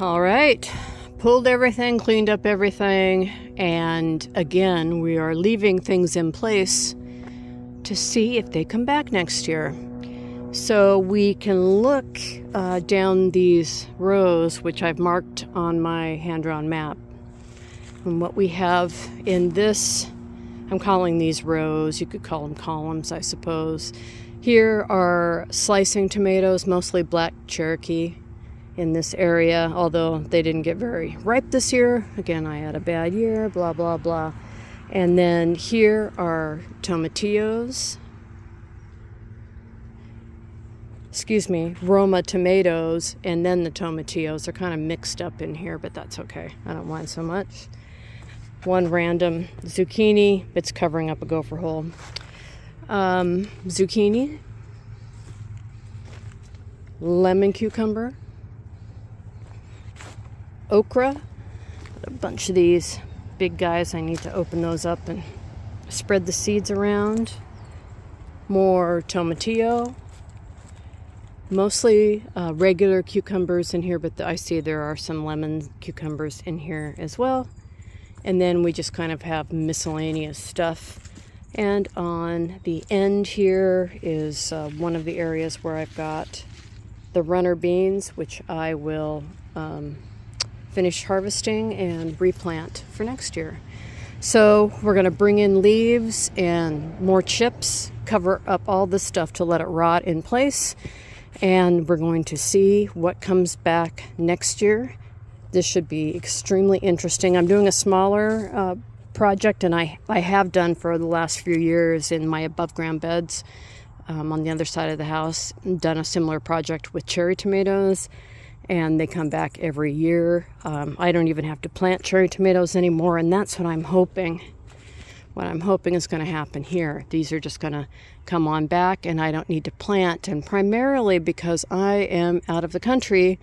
All right, pulled everything, cleaned up everything, and again, we are leaving things in place to see if they come back next year. So we can look down these rows, which I've marked on my hand-drawn map. And what we have in this, I'm calling these rows, you could call them columns, I suppose. Here are slicing tomatoes, mostly black Cherokee in this area, although they didn't get very ripe this year. Again, I had a bad year, blah, blah, blah. And then here are tomatillos. Roma tomatoes, and then the tomatillos. They're kind of mixed up in here, but that's okay. I don't mind so much. One random zucchini. It's covering up a gopher hole. Zucchini. Lemon cucumber. Okra. A bunch of these big guys. I need to open those up and spread the seeds around. More tomatillo. Mostly regular cucumbers in here, but I see there are some lemon cucumbers in here as well. And then we just kind of have miscellaneous stuff. And on the end here is one of the areas where I've got the runner beans, which I will finish harvesting and replant for next year. So we're going to bring in leaves and more chips, cover up all this stuff to let it rot in place. And we're going to see what comes back next year. This should be extremely interesting. I'm doing a smaller project, and I have done for the last few years in my above ground beds on the other side of the house. Done a similar project with cherry tomatoes, and they come back every year. I don't even have to plant cherry tomatoes anymore, and that's what I'm hoping. What I'm hoping is going to happen here. These are just going to come on back, and I don't need to plant, and primarily because I am out of the country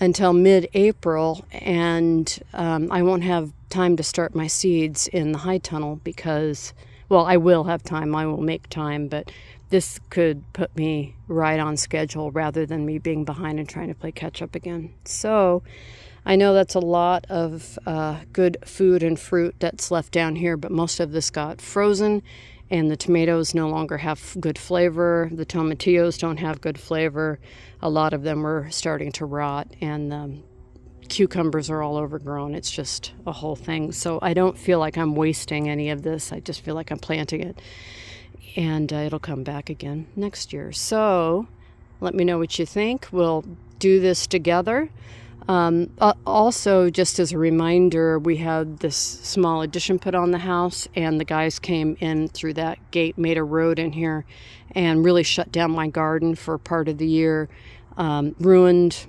until mid-April, and I won't have time to start my seeds in the high tunnel because, well, I will have time. I will make time, but this could put me right on schedule rather than me being behind and trying to play catch up again. So I know that's a lot of good food and fruit that's left down here, but most of this got frozen, and the tomatoes no longer have good flavor. The tomatillos don't have good flavor. A lot of them are starting to rot, and the cucumbers are all overgrown. It's just a whole thing. So I don't feel like I'm wasting any of this. I just feel like I'm planting it, and it'll come back again next year. So let me know what you think. We'll do this together. Also, just as a reminder, we had this small addition put on the house, and the guys came in through that gate, made a road in here, and really shut down my garden for part of the year. Ruined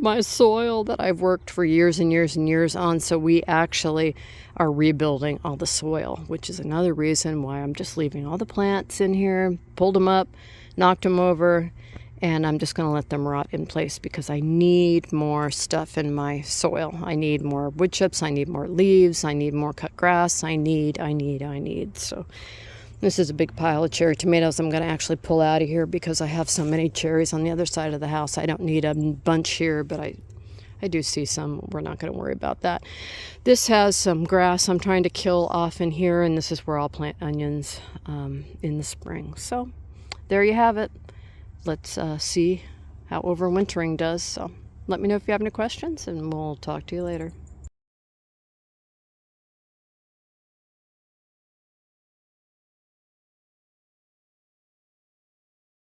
my soil that I've worked for years and years and years on. So we actually are rebuilding all the soil, which is another reason why I'm just leaving all the plants in here, pulled them up, knocked them over, and I'm just going to let them rot in place because I need more stuff in my soil. I need more wood chips. I need more leaves. I need more cut grass. I need. So this is a big pile of cherry tomatoes I'm going to actually pull out of here because I have so many cherries on the other side of the house. I don't need a bunch here, but I do see some. We're not going to worry about that. This has some grass I'm trying to kill off in here, and this is where I'll plant onions in the spring. So there you have it. Let's see how overwintering does. So let me know if you have any questions, and we'll talk to you later.